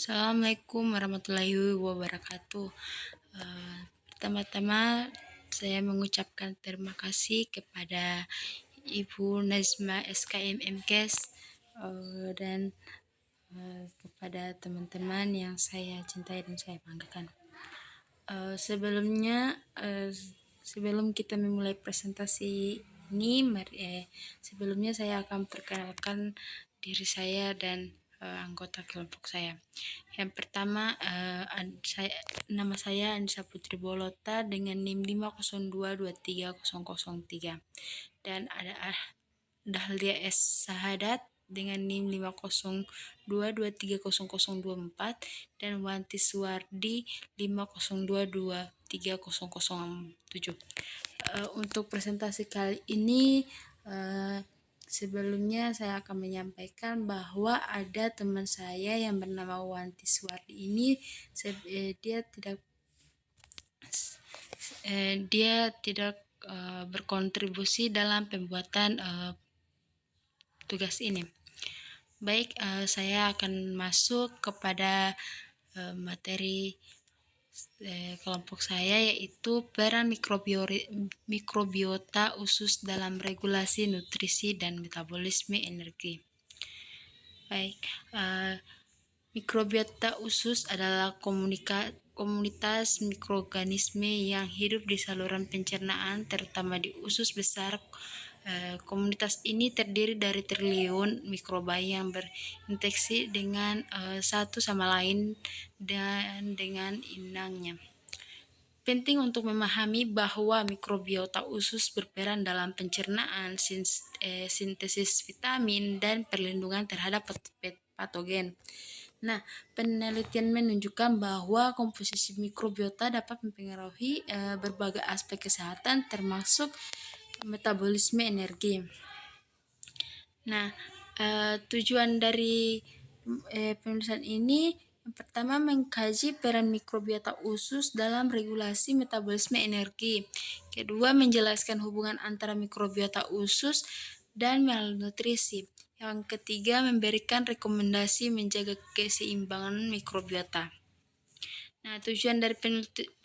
Assalamualaikum warahmatullahi wabarakatuh. Pertama-tama saya mengucapkan terima kasih kepada Ibu Nazma SKM MKes dan kepada teman-teman yang saya cintai dan saya banggakan. Sebelum kita memulai presentasi ini, sebelumnya saya akan perkenalkan diri saya dan anggota kelompok saya. Yang pertama, nama saya Anissa Putri Bolota dengan NIM 502230003 dan ada Dahlia S. Sahadat dengan NIM 502230024 dan Wanti Suwardi 502230007. Untuk presentasi kali ini, sebelumnya saya akan menyampaikan bahwa ada teman saya yang bernama Wanti Suwardi ini, dia tidak berkontribusi dalam pembuatan tugas ini. Baik, saya akan masuk kepada materi kelompok saya, yaitu peran mikrobiota usus dalam regulasi nutrisi dan metabolisme energi. Baik, mikrobiota usus adalah komunitas mikroorganisme yang hidup di saluran pencernaan, terutama di usus besar. Komunitas ini terdiri dari triliun mikroba yang berinteraksi dengan satu sama lain dan dengan inangnya. Penting untuk memahami bahwa mikrobiota usus berperan dalam pencernaan, sintesis vitamin, dan perlindungan terhadap patogen. Nah, penelitian menunjukkan bahwa komposisi mikrobiota dapat mempengaruhi berbagai aspek kesehatan, termasuk metabolisme energi. Nah, tujuan dari penulisan ini, yang pertama, mengkaji peran mikrobiota usus dalam regulasi metabolisme energi. Kedua, menjelaskan hubungan antara mikrobiota usus dan malnutrisi. Yang ketiga, memberikan rekomendasi menjaga keseimbangan mikrobiota. Nah, tujuan dari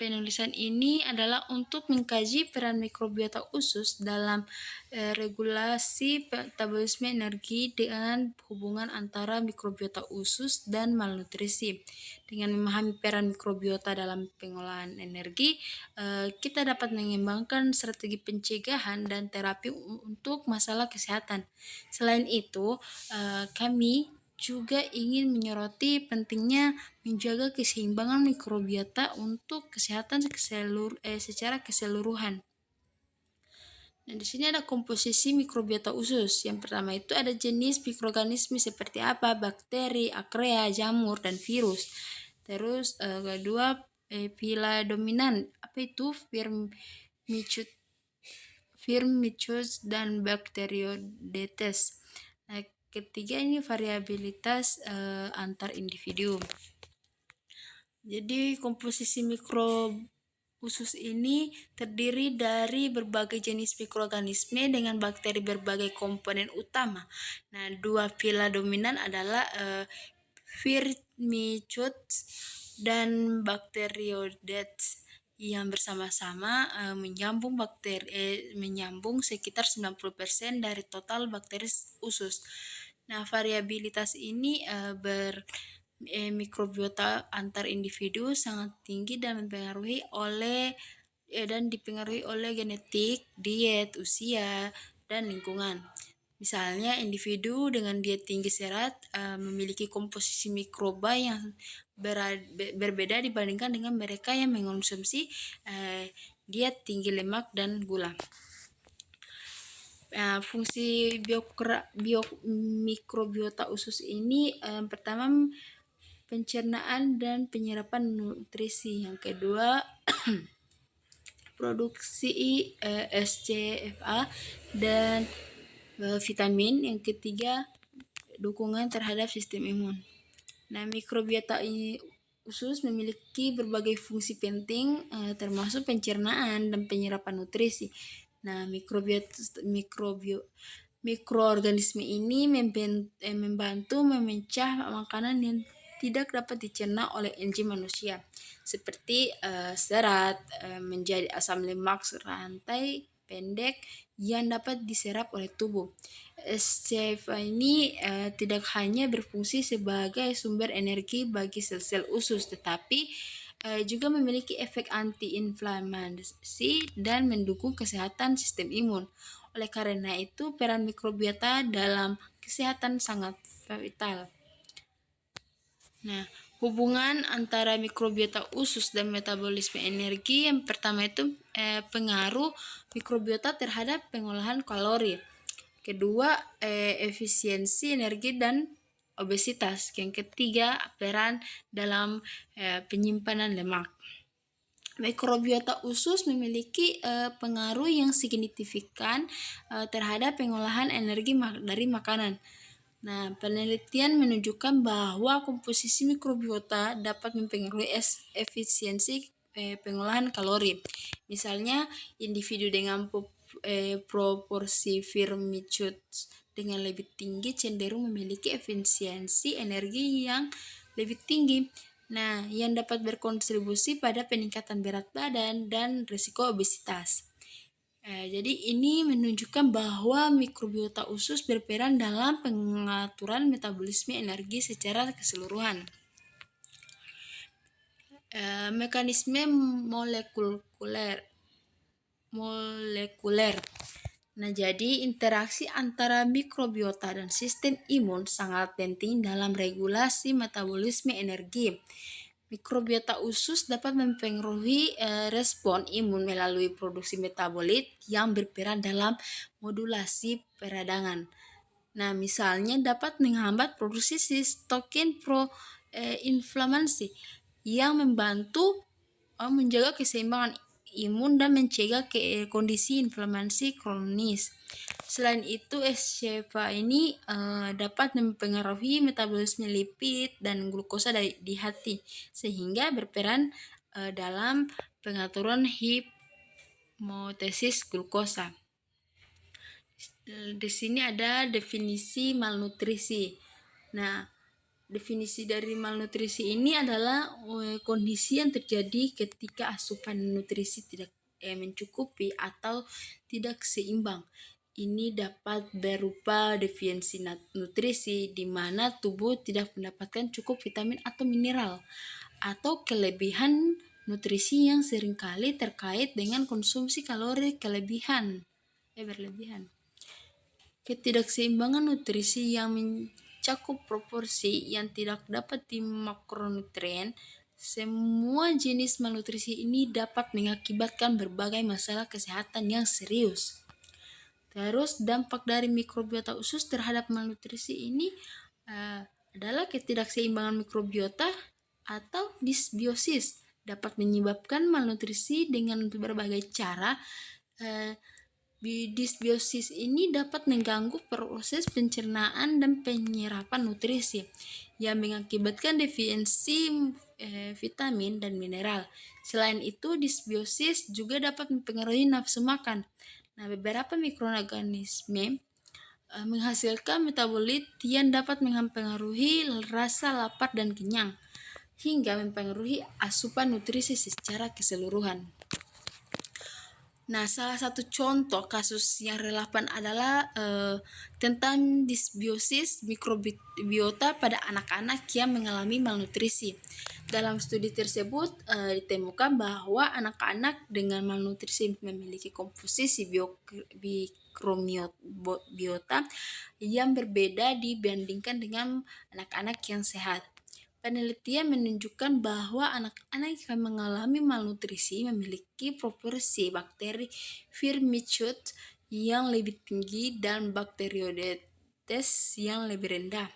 penulisan ini adalah untuk mengkaji peran mikrobiota usus dalam regulasi metabolisme energi dengan hubungan antara mikrobiota usus dan malnutrisi. Dengan memahami peran mikrobiota dalam pengolahan energi, kita dapat mengembangkan strategi pencegahan dan terapi untuk masalah kesehatan. Selain itu, kami juga ingin menyoroti pentingnya menjaga keseimbangan mikrobiota untuk kesehatan secara keseluruhan. Nah, di sini ada komposisi mikrobiota usus. Yang pertama itu ada jenis mikroorganisme seperti apa, bakteri, archaea, jamur, dan virus. Terus kedua, pila dominan, apa itu, Firmicutes dan Bacteroidetes. Nah, ketiga ini variabilitas antar individu. Jadi komposisi usus ini terdiri dari berbagai jenis mikroorganisme dengan bakteri berbagai komponen utama. Nah, dua pila dominan adalah Firmicutes dan Bacteroidetes yang bersama-sama menyambung sekitar 90% dari total bakteri usus. Nah, variabilitas ini mikrobiota antar individu sangat tinggi dan dipengaruhi oleh genetik, diet, usia, dan lingkungan. Misalnya, individu dengan diet tinggi serat memiliki komposisi mikroba yang berbeda dibandingkan dengan mereka yang mengonsumsi diet tinggi lemak dan gula. Fungsi mikrobiota usus ini, pertama, pencernaan dan penyerapan nutrisi. Yang kedua, produksi SCFA dan vitamin. Yang ketiga, dukungan terhadap sistem imun. Nah, mikrobiota usus memiliki berbagai fungsi penting, termasuk pencernaan dan penyerapan nutrisi. Nah, mikroorganisme ini membantu memecah makanan yang tidak dapat dicerna oleh enzim manusia, seperti serat menjadi asam lemak rantai pendek yang dapat diserap oleh tubuh. SCFA ini tidak hanya berfungsi sebagai sumber energi bagi sel-sel usus, tetapi juga memiliki efek anti-inflamasi dan mendukung kesehatan sistem imun. Oleh karena itu, peran mikrobiota dalam kesehatan sangat vital. Nah, hubungan antara mikrobiota usus dan metabolisme energi, yang pertama itu pengaruh mikrobiota terhadap pengolahan kalori. Kedua, efisiensi energi dan obesitas. Yang ketiga, peran dalam penyimpanan lemak. Mikrobiota usus memiliki pengaruh yang signifikan terhadap pengolahan energi dari makanan. Nah, penelitian menunjukkan bahwa komposisi mikrobiota dapat mempengaruhi efisiensi pengolahan kalori. Misalnya, individu dengan proporsi Firmicutes dengan lebih tinggi cenderung memiliki efisiensi energi yang lebih tinggi. Nah, yang dapat berkontribusi pada peningkatan berat badan dan risiko obesitas. Jadi ini menunjukkan bahwa mikrobiota usus berperan dalam pengaturan metabolisme energi secara keseluruhan. Mekanisme molekuler. Nah, jadi interaksi antara mikrobiota dan sistem imun sangat penting dalam regulasi metabolisme energi. Mikrobiota usus dapat mempengaruhi respon imun melalui produksi metabolit yang berperan dalam modulasi peradangan. Nah, misalnya dapat menghambat produksi sitokin pro-inflamasi yang membantu menjaga keseimbangan imun dan mencegah kondisi inflamasi kronis. Selain itu, SCFA ini dapat mempengaruhi metabolisme lipid dan glukosa di hati, sehingga berperan dalam pengaturan homeostasis glukosa. Di sini ada definisi malnutrisi. Nah, definisi dari malnutrisi ini adalah kondisi yang terjadi ketika asupan nutrisi tidak mencukupi atau tidak seimbang. Ini dapat berupa definisi nutrisi di mana tubuh tidak mendapatkan cukup vitamin atau mineral, atau kelebihan nutrisi yang seringkali terkait dengan konsumsi kalori berlebihan. Ketidakseimbangan nutrisi yang mencakup proporsi yang tidak dapat di makronutrien. Semua jenis malnutrisi ini dapat mengakibatkan berbagai masalah kesehatan yang serius. Terus dampak dari mikrobiota usus terhadap malnutrisi ini adalah ketidakseimbangan mikrobiota atau disbiosis dapat menyebabkan malnutrisi dengan berbagai cara. Disbiosis ini dapat mengganggu proses pencernaan dan penyerapan nutrisi yang mengakibatkan defisiensi vitamin dan mineral. Selain itu, disbiosis juga dapat mempengaruhi nafsu makan. Nah, beberapa mikroorganisme menghasilkan metabolit yang dapat mempengaruhi rasa lapar dan kenyang, hingga mempengaruhi asupan nutrisi secara keseluruhan. Nah, salah satu contoh kasus yang relevan adalah tentang disbiosis mikrobiota pada anak-anak yang mengalami malnutrisi. Dalam studi tersebut ditemukan bahwa anak-anak dengan malnutrisi memiliki komposisi mikrobiota yang berbeda dibandingkan dengan anak-anak yang sehat. Penelitian menunjukkan bahwa anak-anak yang mengalami malnutrisi memiliki proporsi bakteri Firmicutes yang lebih tinggi dan Bacteroidetes yang lebih rendah.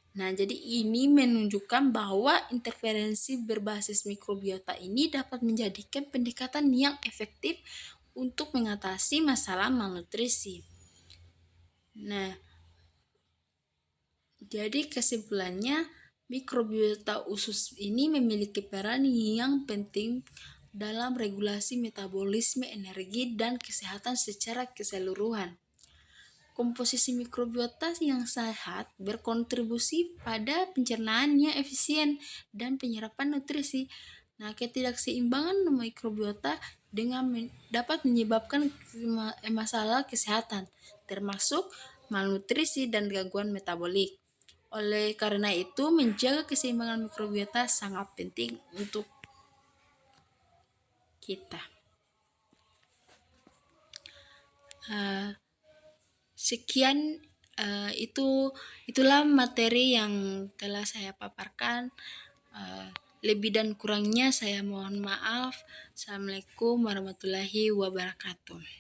Nah, jadi ini menunjukkan bahwa interferensi berbasis mikrobiota ini dapat menjadikan pendekatan yang efektif untuk mengatasi masalah malnutrisi. Nah, jadi kesimpulannya, mikrobiota usus ini memiliki peran yang penting dalam regulasi metabolisme energi dan kesehatan secara keseluruhan. Komposisi mikrobiota yang sehat berkontribusi pada pencernaan yang efisien dan penyerapan nutrisi. Nah, ketidakseimbangan mikrobiota dapat menyebabkan masalah kesehatan, termasuk malnutrisi dan gangguan metabolik. Oleh karena itu, menjaga keseimbangan mikrobiota sangat penting untuk kita. Sekian itulah materi yang telah saya paparkan. Lebih dan kurangnya saya mohon maaf. Assalamualaikum warahmatullahi wabarakatuh.